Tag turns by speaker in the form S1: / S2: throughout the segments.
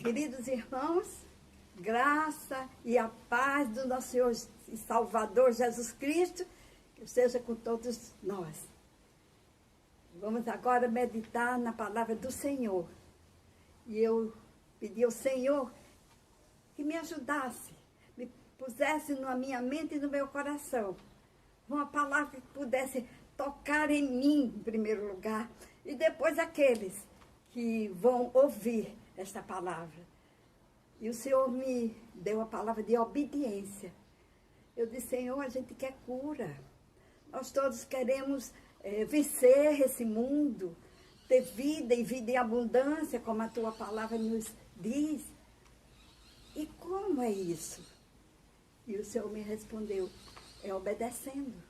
S1: Queridos irmãos, graça e a paz do nosso Senhor e Salvador Jesus Cristo, que esteja com todos nós. Vamos agora meditar na palavra do Senhor. E eu pedi ao Senhor que me ajudasse, me pusesse na minha mente e no meu coração uma palavra que pudesse tocar em mim, em primeiro lugar, e depois aqueles que vão ouvir esta palavra. E o Senhor me deu a palavra de obediência. Eu disse, Senhor, a gente quer cura. Nós todos queremos vencer esse mundo, ter vida e vida em abundância, como a tua palavra nos diz. E como é isso? E o Senhor me respondeu, é obedecendo.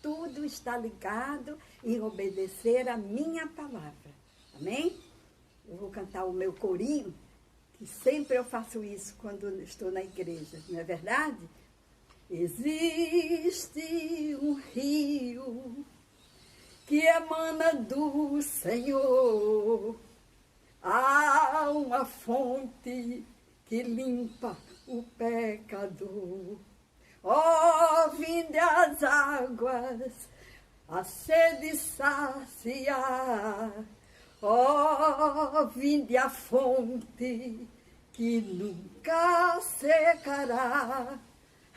S1: Tudo está ligado em obedecer a minha palavra. Amém? Eu vou cantar o meu corinho, que sempre eu faço isso quando estou na igreja, não é verdade? Existe um rio que emana do Senhor. Há uma fonte que limpa o pecador. Ó, vinde as águas, a sede saciar. Ó, vinde a fonte que nunca secará.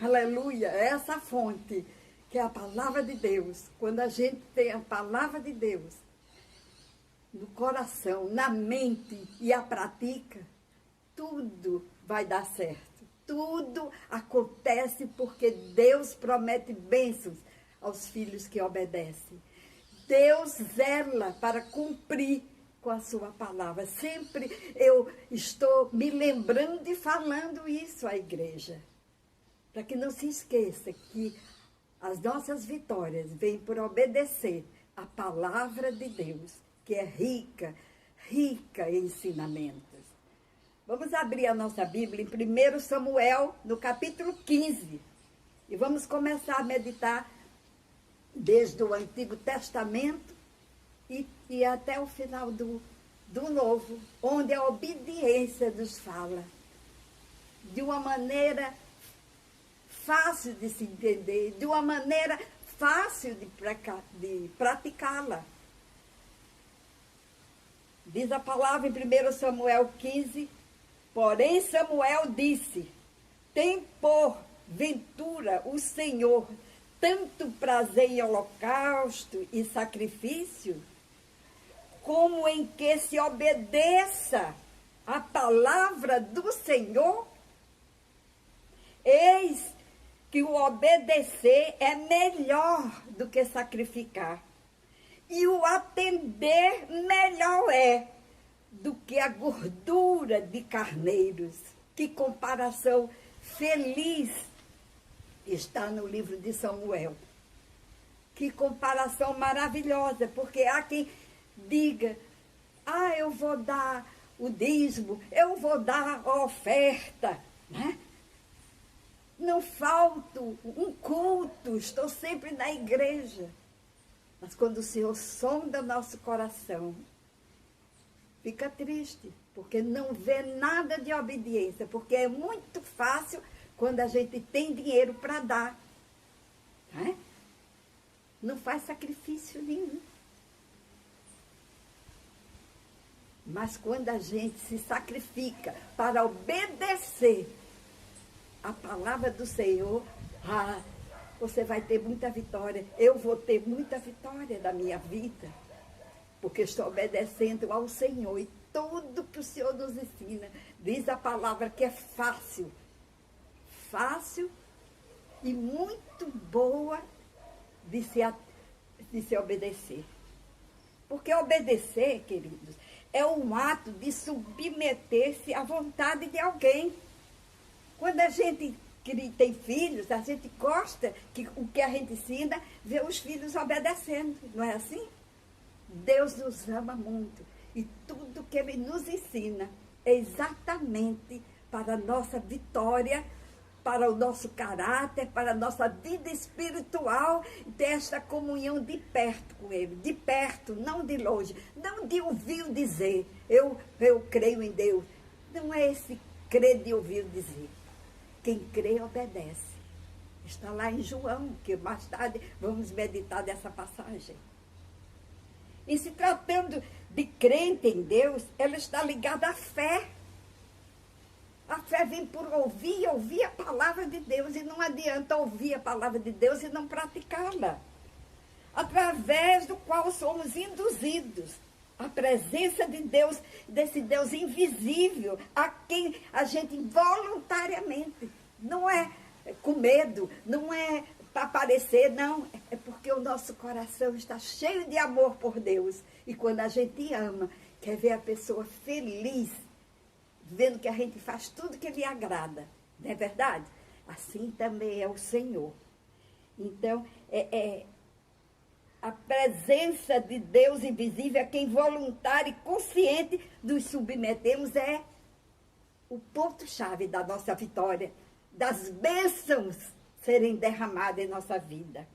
S1: Aleluia, essa fonte que é a palavra de Deus. Quando a gente tem a palavra de Deus no coração, na mente e a pratica, tudo vai dar certo. Tudo acontece porque Deus promete bênçãos aos filhos que obedecem. Deus zela para cumprir com a sua palavra. Sempre eu estou me lembrando e falando isso à igreja. Para que não se esqueça que as nossas vitórias vêm por obedecer a palavra de Deus, que é rica, rica em ensinamentos. Vamos abrir a nossa Bíblia em 1 Samuel, no capítulo 15. E vamos começar a meditar desde o Antigo Testamento e até o final do Novo, onde a obediência nos fala de uma maneira fácil de se entender, de uma maneira fácil de praticá-la. Diz a palavra em 1 Samuel 15, porém Samuel disse, tem por ventura o Senhor tanto prazer em holocausto e sacrifício, como em que se obedeça a palavra do Senhor? Eis que o obedecer é melhor do que sacrificar, e o atender melhor é do que a gordura de carneiros. Que comparação feliz está no livro de Samuel. Que comparação maravilhosa, porque há quem diga, eu vou dar o dízimo, eu vou dar a oferta, né? Não falto um culto, estou sempre na igreja. Mas quando o Senhor sonda nosso coração, fica triste, porque não vê nada de obediência, porque é muito fácil quando a gente tem dinheiro para dar. Né? Não faz sacrifício nenhum. Mas quando a gente se sacrifica para obedecer a palavra do Senhor, você vai ter muita vitória. Eu vou ter muita vitória na minha vida, porque estou obedecendo ao Senhor. E tudo que o Senhor nos ensina, diz a palavra que é fácil. Fácil e muito boa de se obedecer. Porque obedecer, queridos, é um ato de submeter-se à vontade de alguém. Quando a gente tem filhos, a gente gosta que o que a gente ensina, vê os filhos obedecendo, não é assim? Deus nos ama muito e tudo que Ele nos ensina é exatamente para a nossa vitória, para o nosso caráter, para a nossa vida espiritual, ter esta comunhão de perto com Ele, de perto, não de longe, não de ouvir dizer, eu creio em Deus. Não é esse crer de ouvir dizer. Quem crê, obedece. Está lá em João, que mais tarde vamos meditar dessa passagem. E se tratando de crente em Deus, ela está ligada à fé. A fé vem por ouvir a palavra de Deus. E não adianta ouvir a palavra de Deus e não praticá-la. Através do qual somos induzidos à presença de Deus, desse Deus invisível, a quem a gente voluntariamente, não é com medo, não é para aparecer, não, é porque o nosso coração está cheio de amor por Deus. E quando a gente ama, quer ver a pessoa feliz, vendo que a gente faz tudo que lhe agrada, não é verdade? Assim também é o Senhor. Então, a presença de Deus invisível, a quem voluntário e consciente nos submetemos, é o ponto-chave da nossa vitória, das bênçãos serem derramadas em nossa vida.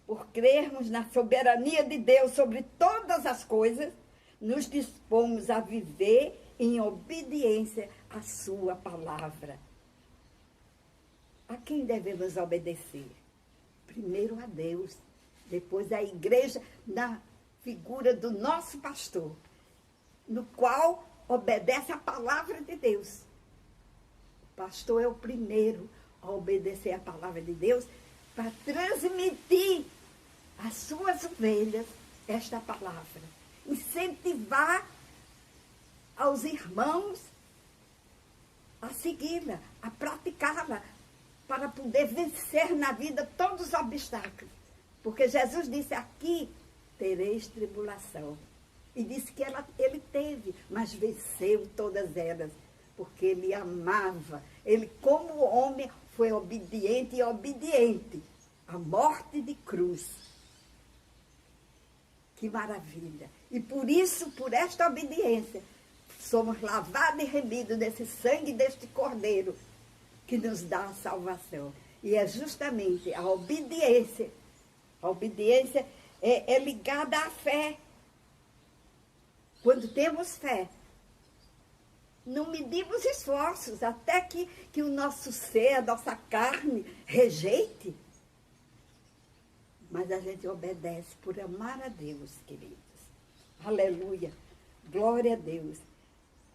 S1: Por crermos na soberania de Deus sobre todas as coisas, nos dispomos a viver em obediência à sua palavra. A quem devemos obedecer? Primeiro a Deus, depois a igreja, na figura do nosso pastor, no qual obedece a palavra de Deus. O pastor é o primeiro a obedecer a palavra de Deus para transmitir às suas ovelhas esta palavra. Incentivar aos irmãos a segui-la, a praticá-la, para poder vencer na vida todos os obstáculos. Porque Jesus disse, aqui tereis tribulação. E disse que ele teve, mas venceu todas elas, porque ele amava. Ele, como homem, foi obediente e obediente à morte de cruz. Que maravilha! E por isso, por esta obediência, somos lavados e remidos nesse sangue deste Cordeiro, que nos dá a salvação. E é justamente a obediência. A obediência é ligada à fé. Quando temos fé, não medimos esforços até que o nosso ser, a nossa carne, rejeite. Mas a gente obedece por amar a Deus, queridos. Aleluia. Glória a Deus.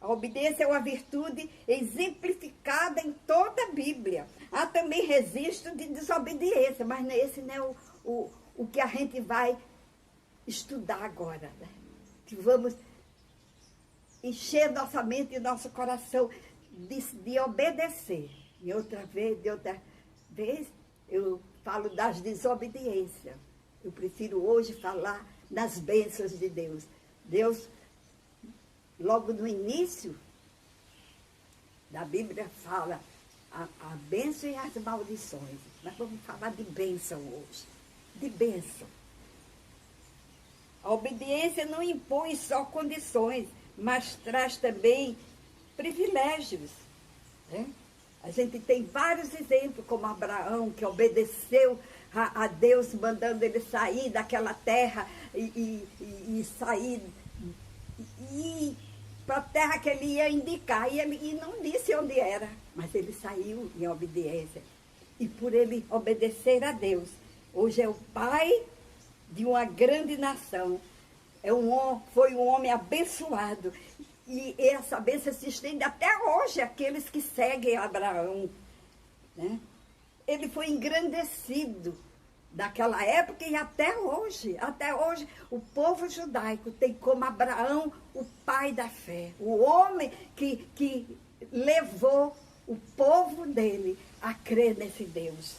S1: A obediência é uma virtude exemplificada em toda a Bíblia. Há também registro de desobediência, mas esse não é o que a gente vai estudar agora. Né? Que vamos encher nossa mente e nosso coração de obedecer. De outra vez, eu falo das desobediências. Eu prefiro hoje falar das bênçãos de Deus. Deus, logo no início da Bíblia, fala a bênção e as maldições. Nós vamos falar de bênção hoje. De bênção. A obediência não impõe só condições, mas traz também privilégios. Né? A gente tem vários exemplos, como Abraão, que obedeceu a Deus, mandando ele sair daquela terra e sair para a terra que ele ia indicar. E não disse onde era, mas ele saiu em obediência. E por ele obedecer a Deus, hoje é o pai de uma grande nação. Foi um homem abençoado. E essa bênção se estende até hoje, aqueles que seguem Abraão. Né? Ele foi engrandecido daquela época e até hoje. Até hoje, o povo judaico tem como Abraão o pai da fé. O homem que levou o povo dele a crer nesse Deus.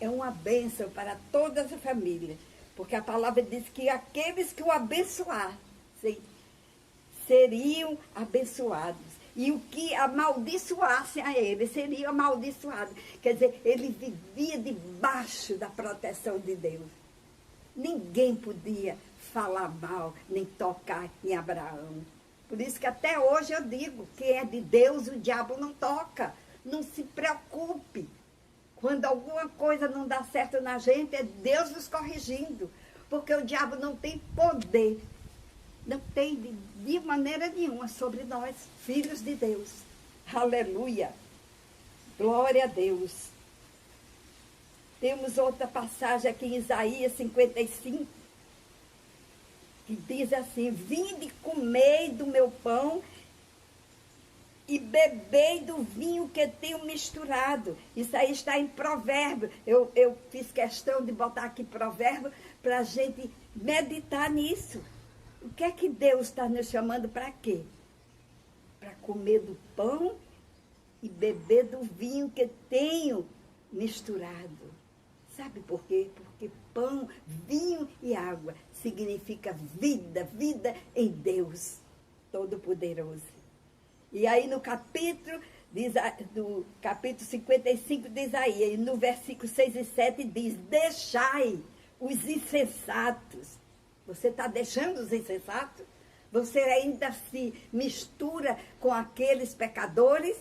S1: É uma bênção para toda a família. Porque a palavra diz que aqueles que o abençoassem seriam abençoados. E o que amaldiçoassem a ele seria amaldiçoado. Quer dizer, ele vivia debaixo da proteção de Deus. Ninguém podia falar mal, nem tocar em Abraão. Por isso que até hoje eu digo, quem é de Deus, o diabo não toca. Não se preocupe. Quando alguma coisa não dá certo na gente, é Deus nos corrigindo. Porque o diabo não tem poder Não tem de maneira nenhuma sobre nós, filhos de Deus. Aleluia. Glória a Deus. Temos outra passagem aqui em Isaías 55, que diz assim: vinde, comei do meu pão e bebei do vinho que tenho misturado. Isso aí está em Provérbio. Eu fiz questão de botar aqui Provérbio para a gente meditar nisso. O que é que Deus está nos chamando para quê? Para comer do pão e beber do vinho que tenho misturado. Sabe por quê? Porque pão, vinho e água significa vida, vida em Deus Todo-Poderoso. E aí no capítulo 55 de Isaías, no versículo 6 e 7 diz: deixai os insensatos. Você está deixando os insensatos? Você ainda se mistura com aqueles pecadores?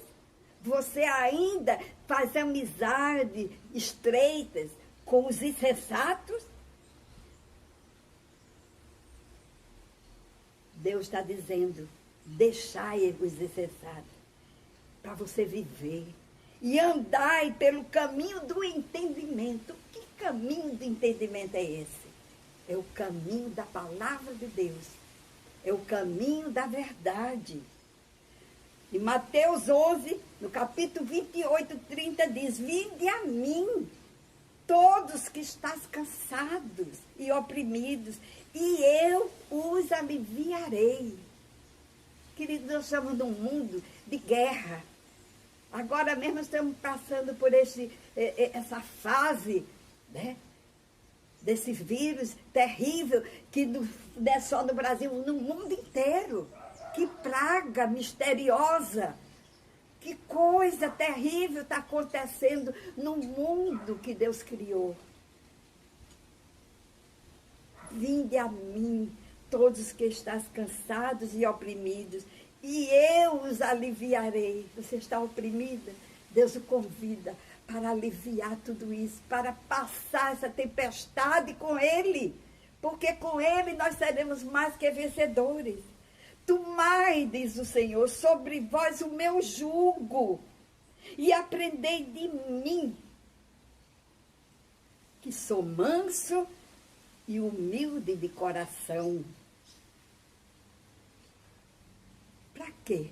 S1: Você ainda faz amizade estreitas com os insensatos? Deus está dizendo: deixai os insensatos para você viver. E andai pelo caminho do entendimento. Que caminho do entendimento é esse? É o caminho da palavra de Deus. É o caminho da verdade. Em Mateus 11, no capítulo 28, 30, diz: vinde a mim, todos que estás cansados e oprimidos, e eu os aliviarei. Queridos, nós estamos num mundo de guerra. Agora mesmo estamos passando por essa fase, né, desse vírus terrível, que não é só no Brasil, no mundo inteiro. Que praga misteriosa, que coisa terrível está acontecendo no mundo que Deus criou. Vinde a mim, todos que estás cansados e oprimidos, e eu os aliviarei. Você está oprimida? Deus o convida para aliviar tudo isso, para passar essa tempestade com Ele, porque com Ele nós seremos mais que vencedores. Tomai, diz o Senhor, sobre vós o meu jugo, e aprendei de mim, que sou manso e humilde de coração. Para quê?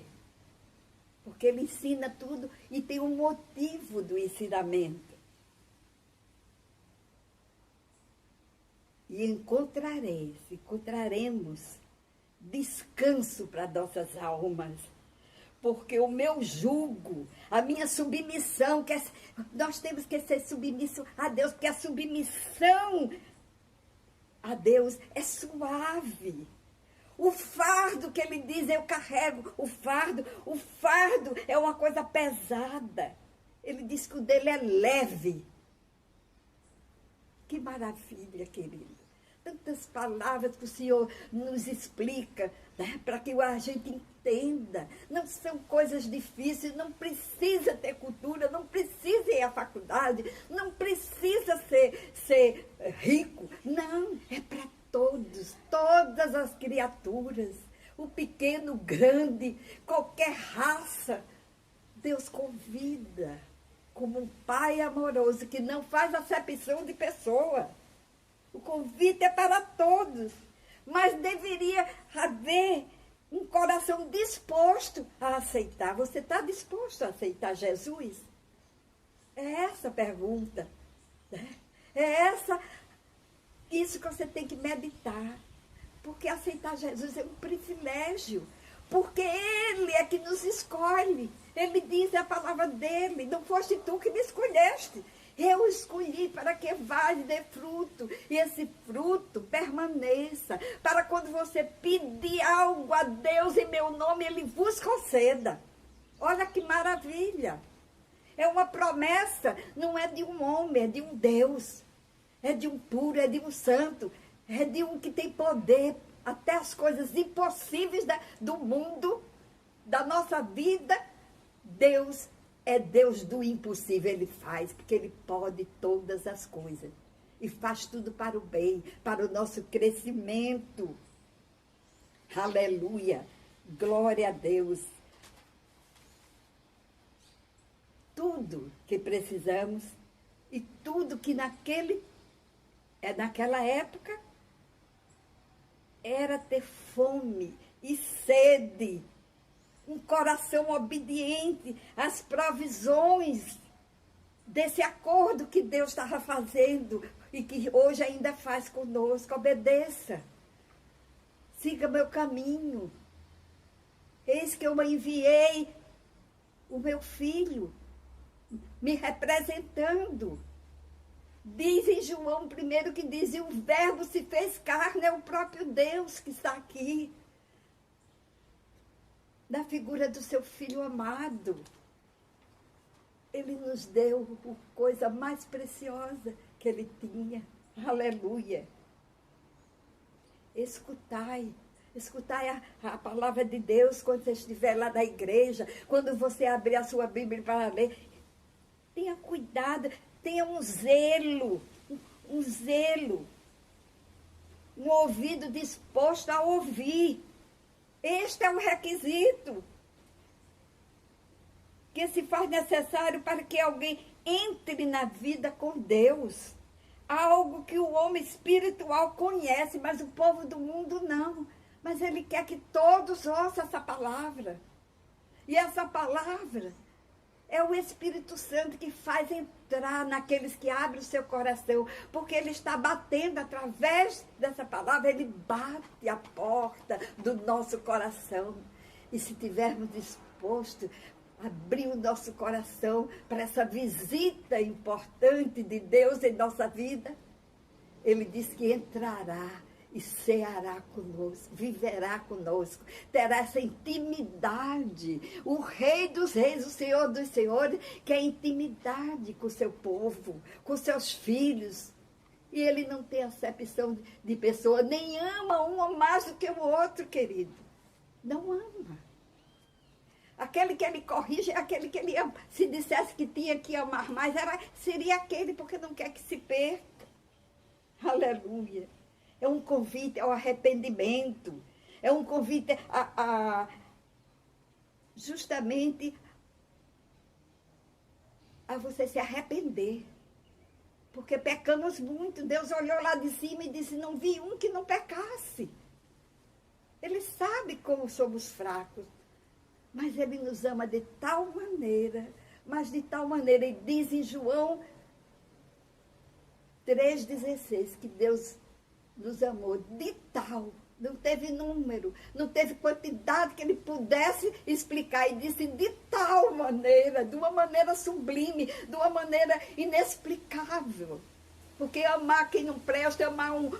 S1: Porque ele ensina tudo e tem um motivo do ensinamento. E encontraremos descanso para nossas almas. Porque o meu jugo, a minha submissão, nós temos que ser submissos a Deus, porque a submissão a Deus é suave. O fardo que ele diz, eu carrego, o fardo é uma coisa pesada. Ele diz que o dele é leve. Que maravilha, querido. Tantas palavras que o Senhor nos explica, né, para que a gente entenda. Não são coisas difíceis, não precisa ter cultura, não precisa ir à faculdade, não precisa ser rico. Não, é para todos, todas as criaturas, o pequeno, o grande, qualquer raça. Deus convida como um pai amoroso que não faz acepção de pessoa. O convite é para todos, mas deveria haver um coração disposto a aceitar. Você está disposto a aceitar Jesus? É essa a pergunta, né? Isso que você tem que meditar. Porque aceitar Jesus é um privilégio. Porque Ele é que nos escolhe. Ele diz a palavra dele: não foste tu que me escolheste. Eu escolhi para que vá e dê fruto. E esse fruto permaneça. Para quando você pedir algo a Deus em meu nome, Ele vos conceda. Olha que maravilha. É uma promessa, não é de um homem, é de um Deus. É de um puro, é de um santo. É de um que tem poder. Até as coisas impossíveis do mundo, da nossa vida, Deus é Deus do impossível. Ele faz, porque Ele pode todas as coisas. E faz tudo para o bem, para o nosso crescimento. Aleluia. Glória a Deus. Tudo que precisamos e tudo que naquela época era ter fome e sede, um coração obediente às provisões desse acordo que Deus estava fazendo e que hoje ainda faz conosco. Obedeça. Siga meu caminho. Eis que eu enviei o meu filho, me representando. Diz em João 1 que diz, e o verbo se fez carne, é o próprio Deus que está aqui. Na figura do seu filho amado. Ele nos deu a coisa mais preciosa que ele tinha. Aleluia. Escutai a palavra de Deus quando você estiver lá na igreja, quando você abrir a sua Bíblia para ler. Tenha cuidado, tenha um zelo, um ouvido disposto a ouvir. Este é o requisito que se faz necessário para que alguém entre na vida com Deus. Algo que o homem espiritual conhece, mas o povo do mundo não. Mas ele quer que todos ouçam essa palavra. E essa palavra é o Espírito Santo que faz entrar naqueles que abrem o seu coração. Porque ele está batendo através dessa palavra, ele bate a porta do nosso coração. E se tivermos disposto a abrir o nosso coração para essa visita importante de Deus em nossa vida, ele diz que entrará e ceará conosco, viverá conosco, terá essa intimidade. O Rei dos Reis, o Senhor dos Senhores, quer intimidade com o seu povo, com seus filhos. E ele não tem acepção de pessoa, nem ama um mais do que o outro, querido. Não ama. Aquele que ele corrige é aquele que ele ama. Se dissesse que tinha que amar mais, seria aquele, porque não quer que se perca. Aleluia. É um convite ao arrependimento. É um convite justamente a você se arrepender. Porque pecamos muito. Deus olhou lá de cima e disse, não vi um que não pecasse. Ele sabe como somos fracos. Mas ele nos ama de tal maneira, e diz em João 3,16, que Deus nos amou de tal, não teve número, não teve quantidade que ele pudesse explicar, e disse de tal maneira, de uma maneira sublime, de uma maneira inexplicável. Porque amar quem não presta, amar um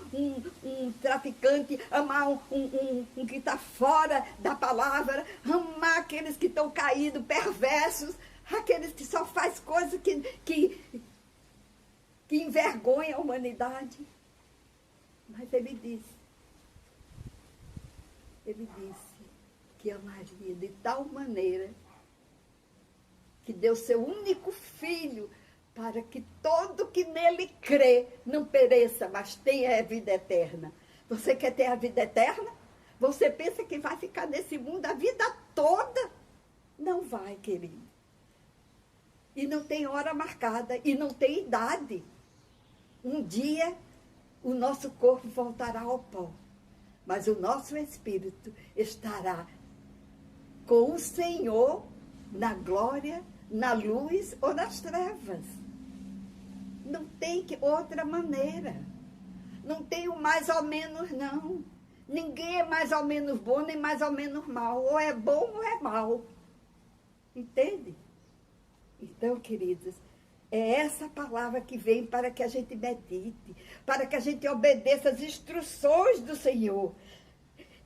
S1: traficante, amar um que está fora da palavra, amar aqueles que estão caídos, perversos, aqueles que só faz coisas que envergonham a humanidade. Mas ele disse que amaria de tal maneira que deu seu único filho para que todo que nele crê não pereça, mas tenha a vida eterna. Você quer ter a vida eterna? Você pensa que vai ficar nesse mundo a vida toda? Não vai, querido. E não tem hora marcada, e não tem idade. Um dia o nosso corpo voltará ao pó, mas o nosso espírito estará com o Senhor na glória, na luz ou nas trevas. Não tem outra maneira. Não tem o mais ou menos, não. Ninguém é mais ou menos bom, nem mais ou menos mal. Ou é bom ou é mal. Entende? Então, queridos, é essa palavra que vem para que a gente medite, para que a gente obedeça as instruções do Senhor.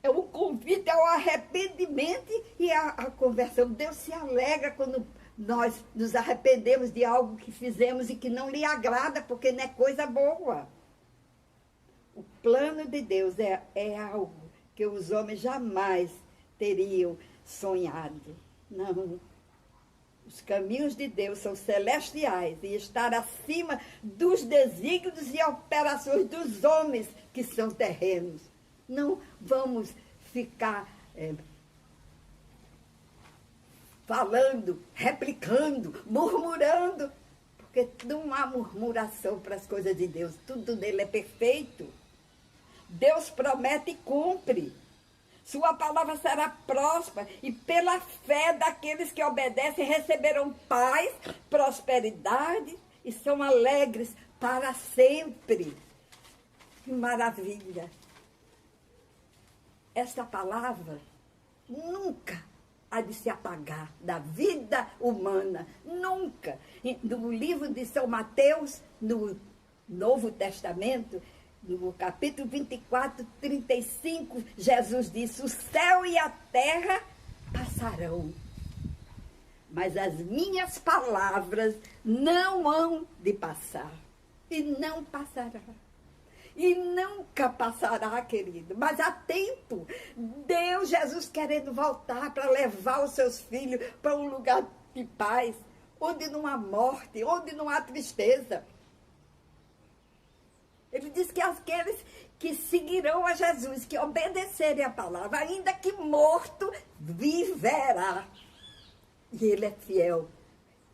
S1: É um convite ao arrependimento e à conversão. Deus se alegra quando nós nos arrependemos de algo que fizemos e que não lhe agrada, porque não é coisa boa. O plano de Deus é algo que os homens jamais teriam sonhado. Não. Os caminhos de Deus são celestiais e estar acima dos desígnios e operações dos homens que são terrenos. Não vamos ficar falando, replicando, murmurando, porque não há murmuração para as coisas de Deus, tudo nele é perfeito. Deus promete e cumpre. Sua palavra será próspera e pela fé daqueles que obedecem receberão paz, prosperidade e são alegres para sempre. Que maravilha! Esta palavra nunca há de se apagar da vida humana, nunca. No livro de São Mateus, no Novo Testamento, no capítulo 24, 35, Jesus disse: o céu e a terra passarão, mas as minhas palavras não hão de passar. E não passará. E nunca passará, querido. Mas há tempo. Deus, Jesus querendo voltar para levar os seus filhos para um lugar de paz, onde não há morte, onde não há tristeza. Ele diz que aqueles que seguirão a Jesus, que obedecerem a palavra, ainda que morto, viverá. E ele é fiel,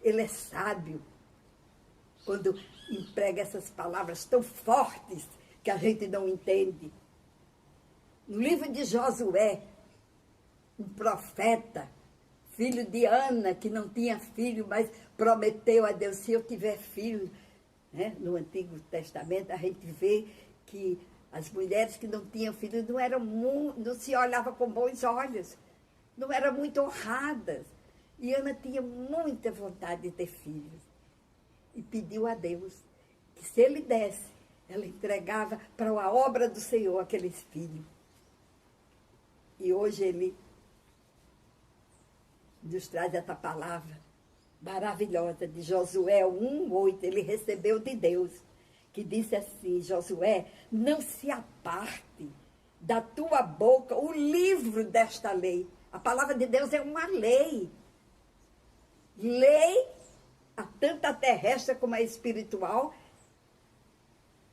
S1: ele é sábio. Quando emprega essas palavras tão fortes que a gente não entende. No livro de Josué, um profeta, filho de Ana, que não tinha filho, mas prometeu a Deus: se eu tiver filho, né? No Antigo Testamento a gente vê que as mulheres que não tinham filhos não se olhavam com bons olhos, não eram muito honradas. E Ana tinha muita vontade de ter filhos. E pediu a Deus que se ele desse, ela entregava para a obra do Senhor aqueles filhos. E hoje ele nos traz essa palavra maravilhosa de Josué 1:8. Ele recebeu de Deus, que disse assim: Josué, não se aparte da tua boca o livro desta lei. A palavra de Deus é uma lei. Lei, tanto a terrestre como a espiritual,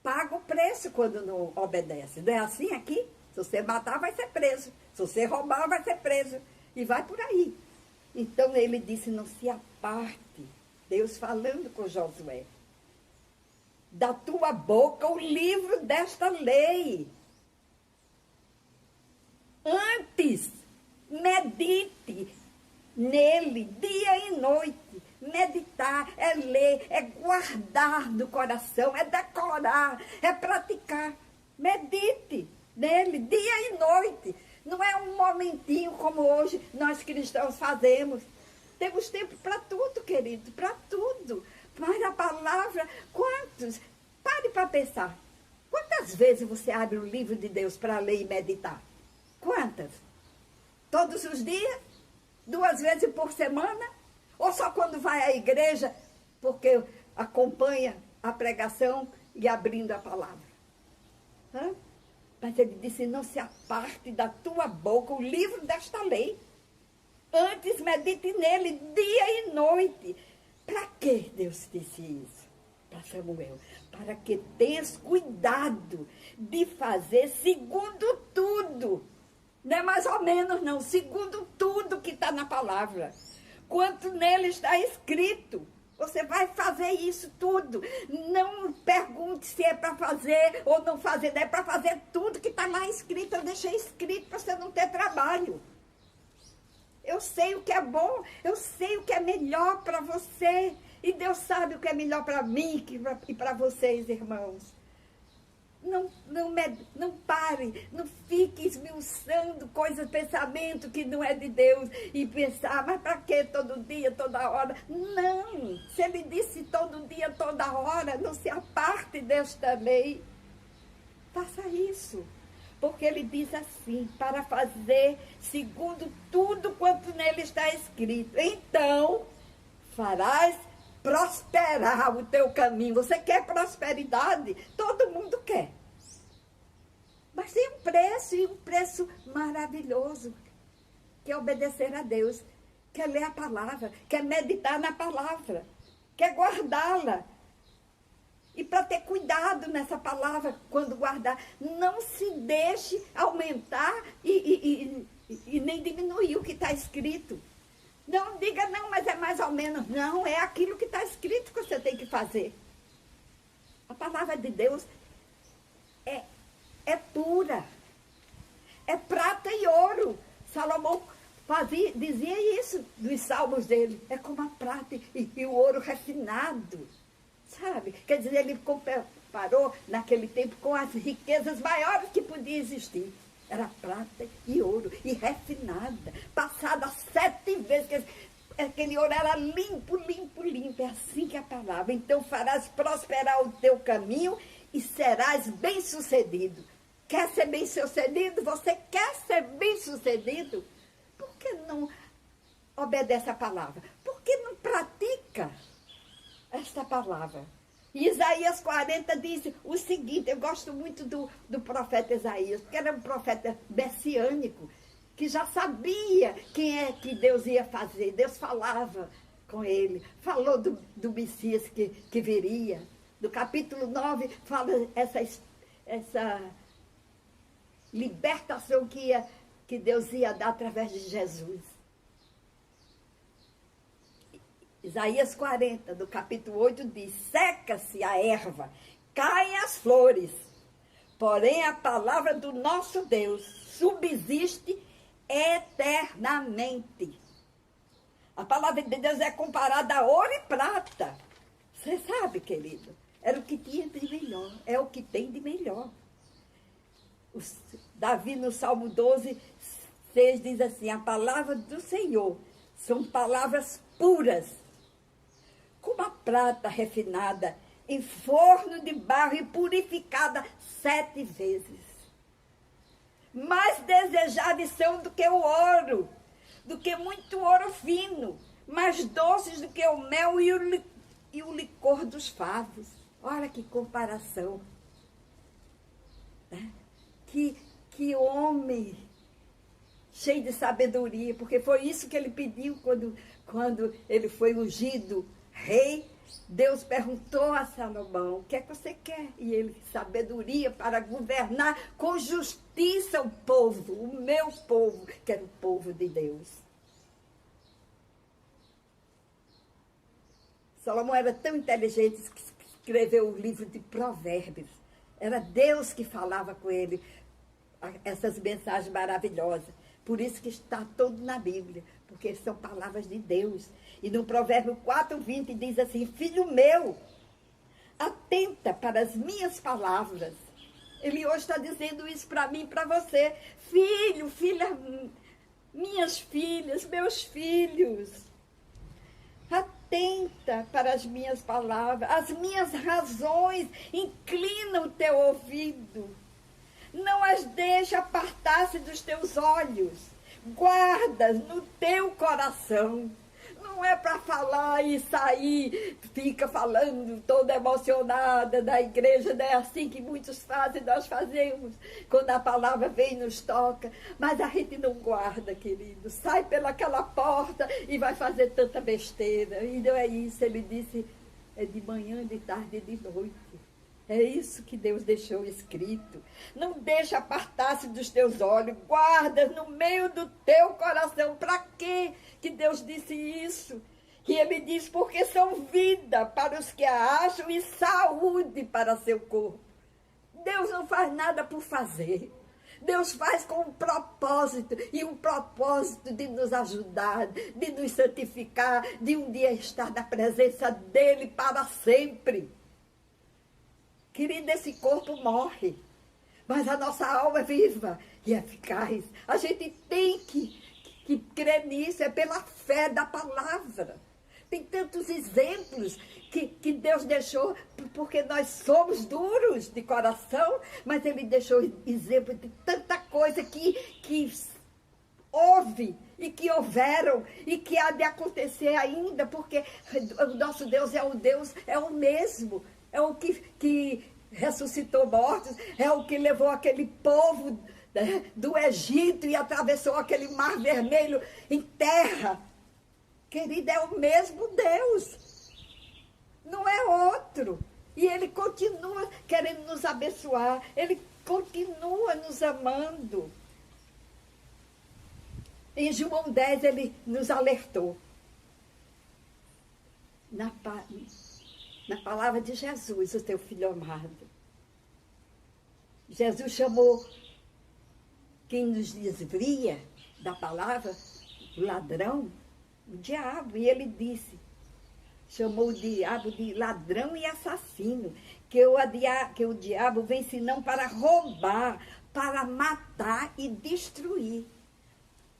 S1: paga o preço quando não obedece. Não é assim aqui? Se você matar, vai ser preso. Se você roubar, vai ser preso. E vai por aí. Então ele disse: não se aparte. Deus falando com Josué: da tua boca o livro desta lei. Antes, medite nele dia e noite. Meditar é ler, é guardar no coração, é decorar, é praticar. Medite nele dia e noite. Não é um momentinho como hoje nós cristãos fazemos. Temos tempo para tudo, querido, para tudo. Mas a palavra, quantos? Pare para pensar. Quantas vezes você abre o livro de Deus para ler e meditar? Quantas? Todos os dias? 2 vezes por semana? Ou só quando vai à igreja, porque acompanha a pregação e abrindo a palavra? Hã? Mas ele disse: não se aparte da tua boca o livro desta lei. Antes medite nele dia e noite. Para que Deus disse isso para Samuel? Para que tenhas cuidado de fazer segundo tudo. Não é mais ou menos, não. Segundo tudo que está na palavra. Quanto nele está escrito. Você vai fazer isso tudo. Não pergunte se é para fazer ou não fazer. Não é para fazer tudo que está lá escrito. Eu deixei escrito para você não ter trabalho. Eu sei o que é bom. Eu sei o que é melhor para você. E Deus sabe o que é melhor para mim e para vocês, irmãos. Não pare, não fique esmiuçando coisas, pensamento que não é de Deus e pensar: mas para que todo dia, toda hora? Não, se ele disse todo dia, toda hora, não se aparte desta lei. Faça isso, porque ele diz assim: para fazer segundo tudo quanto nele está escrito, então farás prosperar o teu caminho. Você quer prosperidade? Todo mundo quer. Mas tem um preço, e um preço maravilhoso, que é obedecer a Deus, que é ler a palavra, que é meditar na palavra, que é guardá-la. E para ter cuidado nessa palavra, quando guardar, não se deixe aumentar e nem diminuir o que está escrito. Não diga, não, mas é mais ou menos. Não, é aquilo que está escrito que você tem que fazer. A palavra de Deus é pura. É prata e ouro. Salomão dizia isso dos salmos dele. É como a prata e o ouro refinado. Sabe? Quer dizer, ele comparou naquele tempo com as riquezas maiores que podiam existir. Era prata e ouro, e refinada, passada 7 vezes. Aquele ouro era limpo, limpo, limpo. É assim que é a palavra. Então farás prosperar o teu caminho e serás bem-sucedido. Quer ser bem-sucedido? Você quer ser bem-sucedido? Por que não obedece a palavra? Por que não pratica esta palavra? Isaías 40 diz o seguinte, eu gosto muito do profeta Isaías, porque era um profeta messiânico, que já sabia quem é que Deus ia fazer. Deus falava com ele, falou do Messias que viria. No capítulo 9 fala essa libertação que Deus ia dar através de Jesus. Isaías 40, do capítulo 8, diz: seca-se a erva, caem as flores, porém a palavra do nosso Deus subsiste eternamente. A palavra de Deus é comparada a ouro e prata. Você sabe, querido, era o que tinha de melhor, é o que tem de melhor. Davi, no Salmo 12, 6, diz assim: a palavra do Senhor são palavras puras, como a prata refinada em forno de barro e purificada 7 vezes. Mais desejáveis são do que o ouro, do que muito ouro fino, mais doces do que o mel e o licor dos favos. Olha que comparação. Né? Que homem cheio de sabedoria, porque foi isso que ele pediu quando ele foi ungido rei. Deus perguntou a Salomão: o que é que você quer? E ele: sabedoria para governar com justiça o povo, o meu povo, que era o povo de Deus. Salomão era tão inteligente que escreveu o livro de Provérbios. Era Deus que falava com ele essas mensagens maravilhosas. Por isso que está todo na Bíblia, porque são palavras de Deus. E no Provérbio 4:20 diz assim: filho meu, atenta para as minhas palavras. Ele hoje está dizendo isso para mim e para você. Filho, filha, minhas filhas, meus filhos, atenta para as minhas palavras, as minhas razões, inclina o teu ouvido. Não as deixe apartar-se dos teus olhos. Guarda no teu coração. Não é para falar e sair, fica falando toda emocionada da igreja. Não é assim que muitos fazem, nós fazemos. Quando a palavra vem e nos toca. Mas a gente não guarda, querido. Sai pelaquela porta e vai fazer tanta besteira. E não é isso, ele disse, é de manhã, de tarde e de noite. É isso que Deus deixou escrito. Não deixa apartar-se dos teus olhos. Guarda no meio do teu coração. Para quê que Deus disse isso? E ele diz: porque são vida para os que a acham e saúde para seu corpo. Deus não faz nada por fazer. Deus faz com um propósito, e um propósito de nos ajudar, de nos santificar, de um dia estar na presença dele para sempre. Querido, esse corpo morre, mas a nossa alma é viva e eficaz. A gente tem que crer nisso, é pela fé da palavra. Tem tantos exemplos que Deus deixou, porque nós somos duros de coração, mas ele deixou exemplo de tanta coisa que houve e que houveram e que há de acontecer ainda, porque o nosso Deus é o mesmo. É o que ressuscitou mortos, é o que levou aquele povo do Egito e atravessou aquele mar vermelho em terra. Querida, é o mesmo Deus, não é outro. E Ele continua querendo nos abençoar. Ele continua nos amando. Em João 10, Ele nos alertou. Na palavra de Jesus, o teu filho amado. Jesus chamou quem nos desvia da palavra, o ladrão, o diabo. E Ele disse, chamou o diabo de ladrão e assassino, que o diabo vem senão para roubar, para matar e destruir.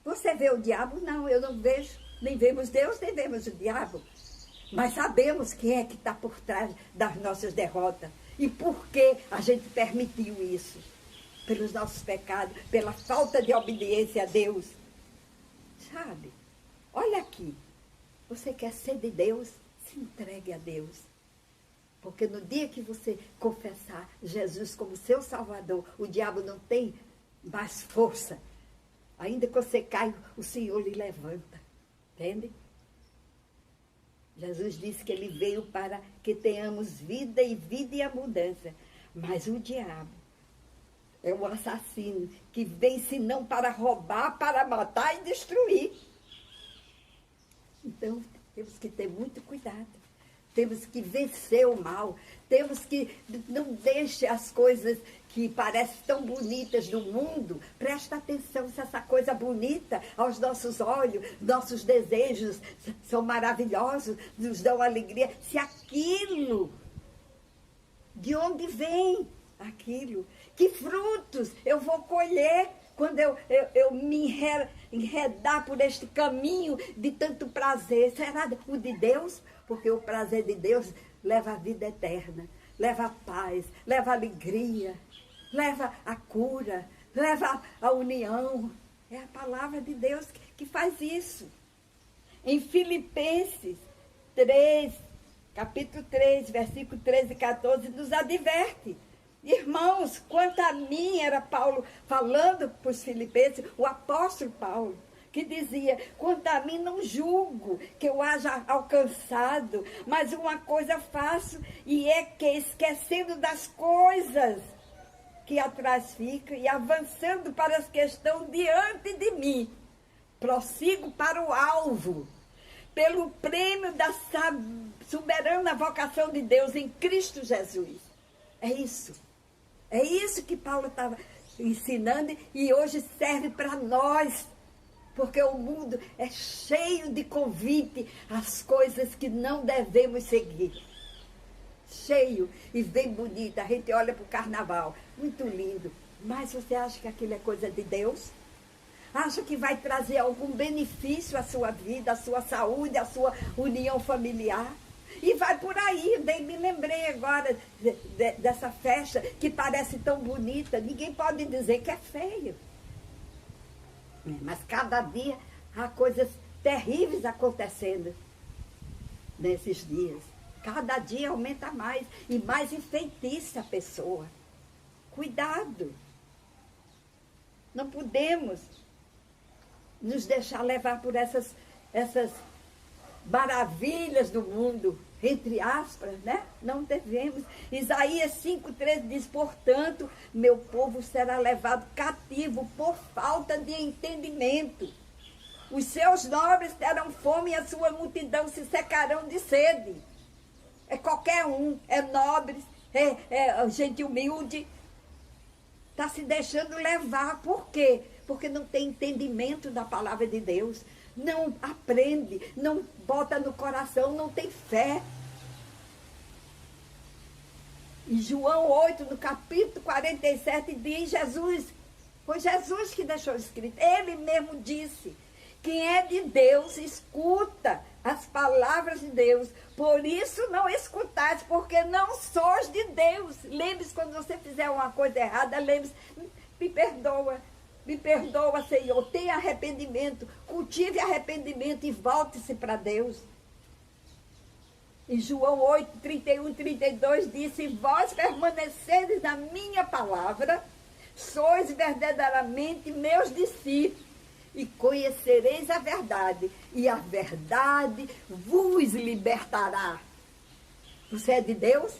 S1: Você vê o diabo? Não, eu não vejo. Nem vemos Deus, nem vemos o diabo. Mas sabemos quem é que está por trás das nossas derrotas. E por que a gente permitiu isso? Pelos nossos pecados, pela falta de obediência a Deus. Sabe? Olha aqui. Você quer ser de Deus? Se entregue a Deus. Porque no dia que você confessar Jesus como seu Salvador, o diabo não tem mais força. Ainda que você caia, o Senhor lhe levanta. Entende? Jesus disse que Ele veio para que tenhamos vida e vida em abundância. Mas o diabo é o assassino que vem senão para roubar, para matar e destruir. Então, temos que ter muito cuidado. Temos que vencer o mal. Temos que não deixe as coisas que parecem tão bonitas no mundo. Presta atenção se essa coisa bonita aos nossos olhos, nossos desejos são maravilhosos, nos dão alegria. Se aquilo, de onde vem aquilo? Que frutos eu vou colher quando eu me enredar por este caminho de tanto prazer? Será o de Deus? Porque o prazer de Deus leva a vida eterna, leva a paz, leva a alegria, leva a cura, leva a união. É a palavra de Deus que faz isso. Em Filipenses 3, capítulo 3, versículo 13 e 14, nos adverte. Irmãos, quanto a mim, era Paulo falando para os filipenses, o apóstolo Paulo, que dizia, quanto a mim não julgo que eu haja alcançado, mas uma coisa faço, e é que esquecendo das coisas que atrás ficam e avançando para as que estão diante de mim, prossigo para o alvo, pelo prêmio da soberana vocação de Deus em Cristo Jesus. É isso. É isso que Paulo estava ensinando e hoje serve para nós. Porque o mundo é cheio de convite às coisas que não devemos seguir. Cheio e bem bonito. A gente olha para o carnaval, muito lindo. Mas você acha que aquilo é coisa de Deus? Acha que vai trazer algum benefício à sua vida, à sua saúde, à sua união familiar? E vai por aí. Bem, me lembrei agora dessa festa que parece tão bonita. Ninguém pode dizer que é feio. Mas cada dia há coisas terríveis acontecendo nesses dias. Cada dia aumenta mais e mais enfeitiça a pessoa. Cuidado. Não podemos nos deixar levar por essas maravilhas do mundo, entre aspas, né? Não devemos. Isaías 5,13 diz, portanto, meu povo será levado cativo por falta de entendimento. Os seus nobres terão fome e a sua multidão se secarão de sede. É qualquer um, é nobre, é gente humilde. Está se deixando levar. Por quê? Porque não tem entendimento da palavra de Deus. Não aprende, não bota no coração, não tem fé. Em João 8, no capítulo 47, diz Jesus, foi Jesus que deixou escrito, ele mesmo disse, quem é de Deus escuta as palavras de Deus, por isso não escutais, porque não sois de Deus. Lembre-se, quando você fizer uma coisa errada, lembre-se, me perdoa, Senhor, tenha arrependimento, cultive arrependimento e volte-se para Deus. Em João 8, 31 e 32 disse, vós permaneceres na minha palavra, sois verdadeiramente meus discípulos, e conhecereis a verdade, e a verdade vos libertará. Você é de Deus?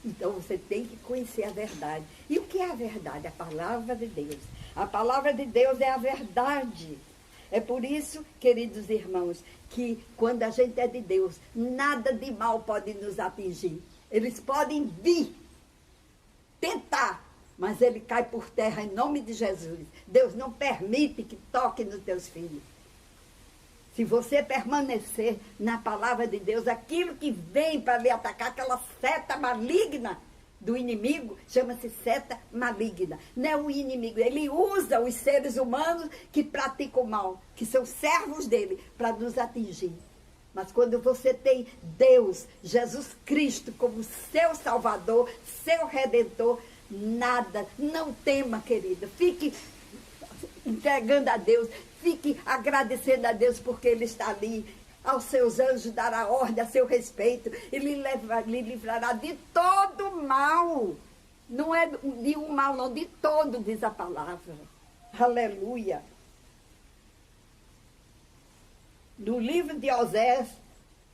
S1: Então você tem que conhecer a verdade. E o que é a verdade? A palavra de Deus. A palavra de Deus é a verdade. É por isso, queridos irmãos, que quando a gente é de Deus, nada de mal pode nos atingir. Eles podem vir tentar, mas ele cai por terra em nome de Jesus. Deus não permite que toque nos teus filhos. Se você permanecer na palavra de Deus, aquilo que vem para lhe atacar, aquela seta maligna do inimigo, chama-se seta maligna. Não é o inimigo, ele usa os seres humanos que praticam mal, que são servos dele, para nos atingir. Mas quando você tem Deus, Jesus Cristo, como seu Salvador, seu Redentor, nada, não tema, querida. Fique entregando a Deus, fique agradecendo a Deus porque Ele está ali. Aos seus anjos dará ordem a seu respeito. Ele lhe livrará de todo mal. Não é de um mal, não, de todo, diz a palavra. Aleluia. No livro de Osés,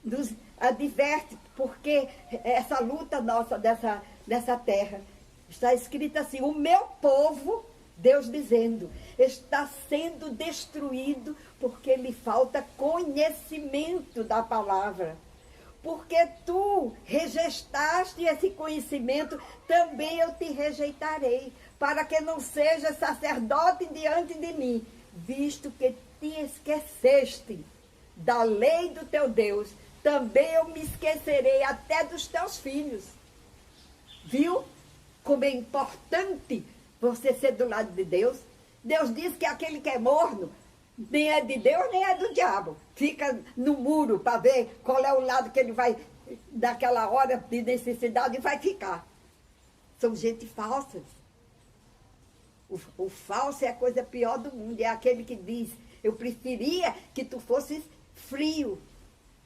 S1: nos adverte, porque essa luta nossa dessa terra, está escrita assim: o meu povo, Deus dizendo, está sendo destruído porque lhe falta conhecimento da palavra. Porque tu rejeitaste esse conhecimento, também eu te rejeitarei, para que não sejas sacerdote diante de mim, visto que te esqueceste da lei do teu Deus, também eu me esquecerei até dos teus filhos. Viu como é importante você ser do lado de Deus? Deus diz que aquele que é morno nem é de Deus, nem é do diabo. Fica no muro para ver qual é o lado que ele vai, daquela hora de necessidade, vai ficar. São gente falsas. O falso é a coisa pior do mundo. É aquele que diz: eu preferia que tu fosses frio,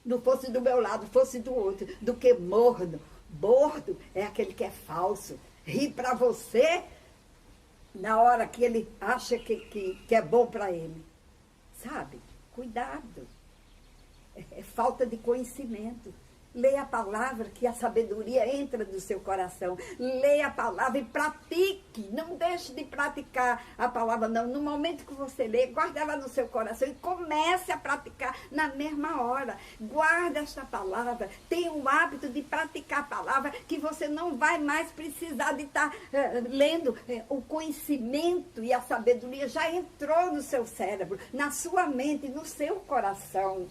S1: não fosse do meu lado, fosse do outro, do que morno. Morno é aquele que é falso. Ri para você na hora que ele acha que é bom para ele. Sabe? Cuidado. É falta de conhecimento. Leia a palavra, que a sabedoria entra no seu coração. Leia a palavra e pratique. Não deixe de praticar a palavra, não. No momento que você lê, guarde ela no seu coração e comece a praticar na mesma hora. Guarde esta palavra. Tenha o hábito de praticar a palavra, que você não vai mais precisar de estar lendo. O conhecimento e a sabedoria já entrou no seu cérebro, na sua mente, no seu coração.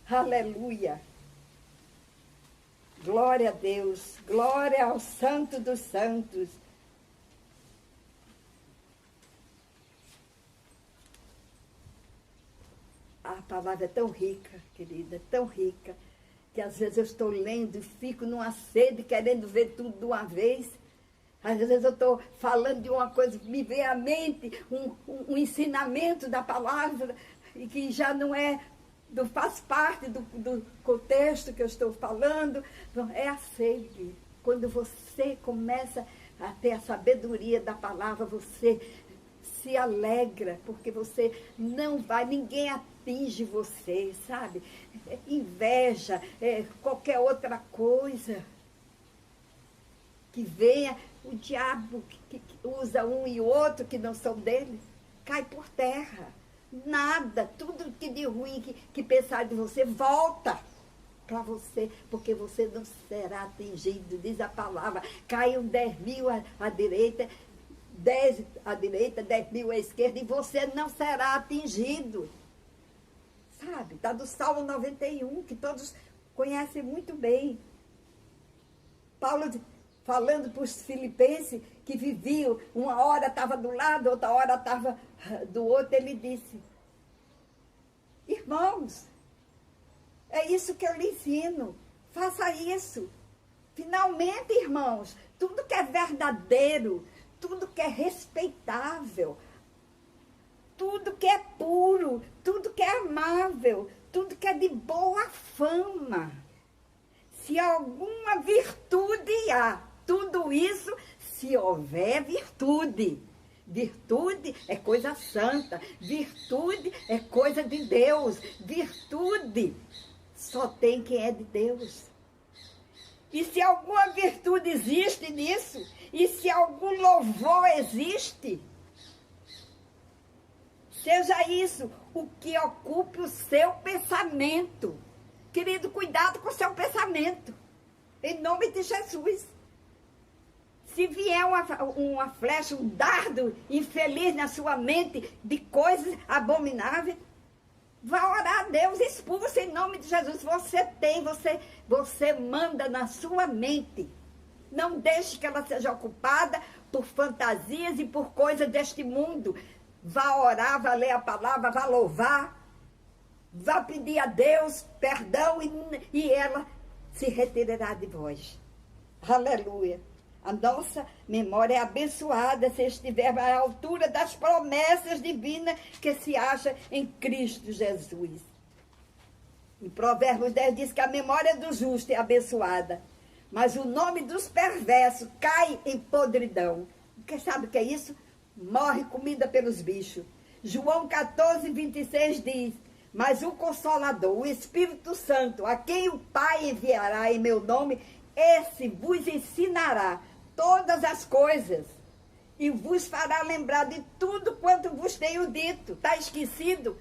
S1: Aleluia. Glória a Deus, glória ao Santo dos Santos. A palavra é tão rica, querida, tão rica, que às vezes eu estou lendo e fico numa sede, querendo ver tudo de uma vez. Às vezes eu estou falando de uma coisa, me vem à mente um ensinamento da palavra, e que já não é... faz parte do contexto que eu estou falando. É a sede. Quando você começa a ter a sabedoria da palavra, você se alegra, porque você não vai, ninguém atinge você, sabe? Inveja, qualquer outra coisa que venha, o diabo que usa um e outro que não são dele, cai por terra. Nada, tudo que de ruim que pensar de você, volta para você, porque você não será atingido, diz a palavra. Caiam 10.000 à direita, 10 à direita, 10.000 à esquerda, e você não será atingido. Sabe? Está do Salmo 91, que todos conhecem muito bem. Paulo falando para os filipenses, que viviam, uma hora estava do lado, outra hora estava do outro, ele disse: irmãos, é isso que eu lhe ensino, faça isso. Finalmente, irmãos, tudo que é verdadeiro, tudo que é respeitável, tudo que é puro, tudo que é amável, tudo que é de boa fama, se alguma virtude há, tudo isso, se houver virtude. Virtude é coisa santa, virtude é coisa de Deus, virtude só tem quem é de Deus.
S2: E se alguma virtude existe nisso, e se algum louvor existe, seja isso o que ocupe o seu pensamento. Querido, cuidado com o seu pensamento. Em nome de Jesus. Se vier uma flecha, um dardo infeliz na sua mente de coisas abomináveis, vá orar a Deus, expulsa em nome de Jesus. Você manda na sua mente. Não deixe que ela seja ocupada por fantasias e por coisas deste mundo. Vá orar, vá ler a palavra, vá louvar, vá pedir a Deus perdão e ela se retirará de vós. Aleluia. A nossa memória é abençoada se estiver à altura das promessas divinas que se acha em Cristo Jesus. Em Provérbios 10 diz que a memória do justo é abençoada, mas o nome dos perversos cai em podridão. Porque sabe o que é isso? Morre comida pelos bichos. João 14, 26 diz: mas o Consolador, o Espírito Santo, a quem o Pai enviará em meu nome, esse vos ensinará todas as coisas e vos fará lembrar de tudo quanto vos tenho dito. Está esquecido?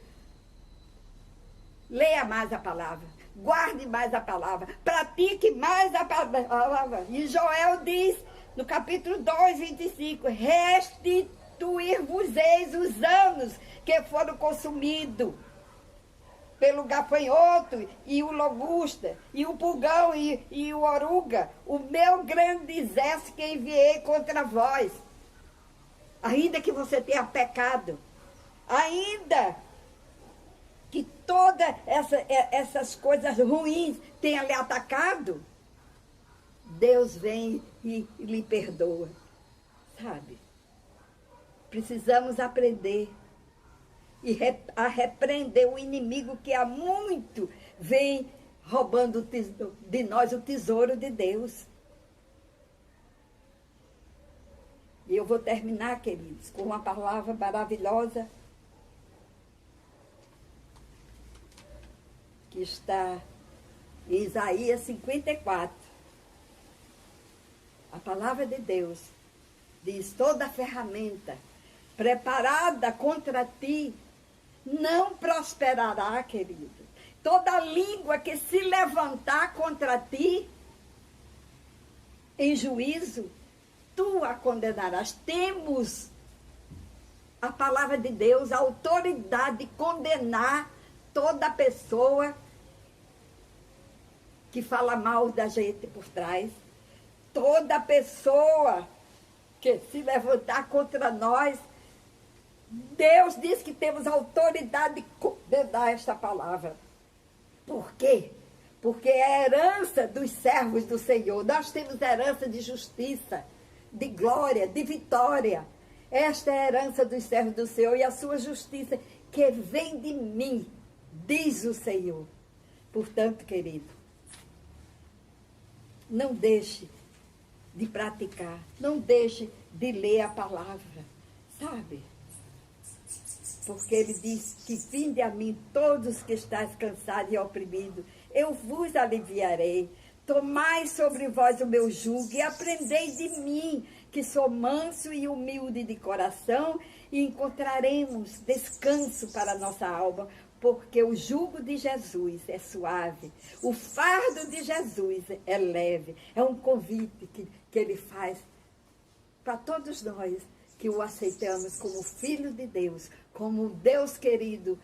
S2: Leia mais a palavra, guarde mais a palavra, pratique mais a palavra. E Joel diz, no capítulo 2, 25, restituir-vos-eis os anos que foram consumidos pelo gafanhoto e o lobusta, e o pulgão e o oruga, o meu grande exército que enviei contra vós. Ainda que você tenha pecado, ainda que todas essas coisas ruins tenham lhe atacado, Deus vem e lhe perdoa. Sabe? Precisamos aprender a repreender o inimigo que há muito vem roubando de nós o tesouro de Deus. E eu vou terminar, queridos, com uma palavra maravilhosa que está em Isaías 54. A palavra de Deus diz: toda ferramenta preparada contra ti não prosperará, querido. Toda língua que se levantar contra ti em juízo, tu a condenarás. Temos a palavra de Deus, a autoridade de condenar toda pessoa que fala mal da gente por trás. Toda pessoa que se levantar contra nós, Deus diz que temos autoridade de condenar esta palavra. Por quê? Porque é a herança dos servos do Senhor. Nós temos herança de justiça, de glória, de vitória. Esta é a herança dos servos do Senhor e a sua justiça que vem de mim, diz o Senhor. Portanto, querido, não deixe de praticar, não deixe de ler a palavra, sabe? Porque ele diz que vinde a mim todos que estáis cansados e oprimidos, eu vos aliviarei. Tomai sobre vós o meu jugo e aprendei de mim, que sou manso e humilde de coração, e encontraremos descanso para a nossa alma, porque o jugo de Jesus é suave, o fardo de Jesus é leve. É um convite que ele faz para todos nós que o aceitamos como filho de Deus, como Deus querido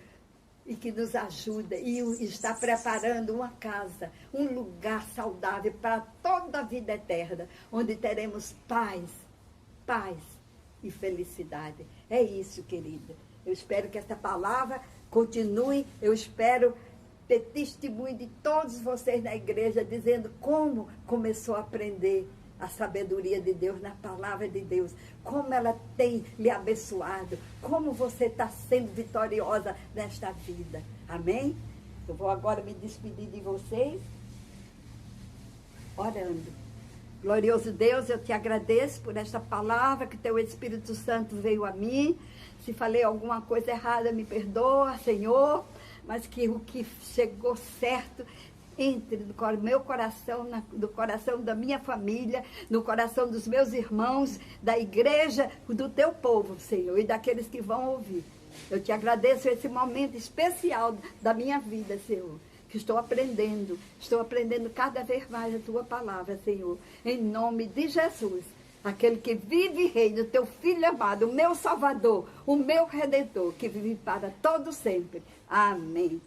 S2: e que nos ajuda e está preparando uma casa, um lugar saudável para toda a vida eterna, onde teremos paz e felicidade. É isso, querida. Eu espero que esta palavra continue, eu espero ter testemunho de todos vocês na igreja, dizendo como começou a aprender a sabedoria de Deus na palavra de Deus, como ela tem lhe abençoado, como você está sendo vitoriosa nesta vida. Amém? Eu vou agora me despedir de vocês, orando. Glorioso Deus, eu te agradeço por esta palavra que teu Espírito Santo veio a mim. Se falei alguma coisa errada, me perdoa, Senhor, mas que o que chegou certo entre no meu coração, no coração da minha família, no coração dos meus irmãos, da igreja, do teu povo, Senhor, e daqueles que vão ouvir. Eu te agradeço esse momento especial da minha vida, Senhor, que estou aprendendo cada vez mais a tua palavra, Senhor, em nome de Jesus, aquele que vive e reina, o teu Filho amado, o meu Salvador, o meu Redentor, que vive para todo sempre. Amém.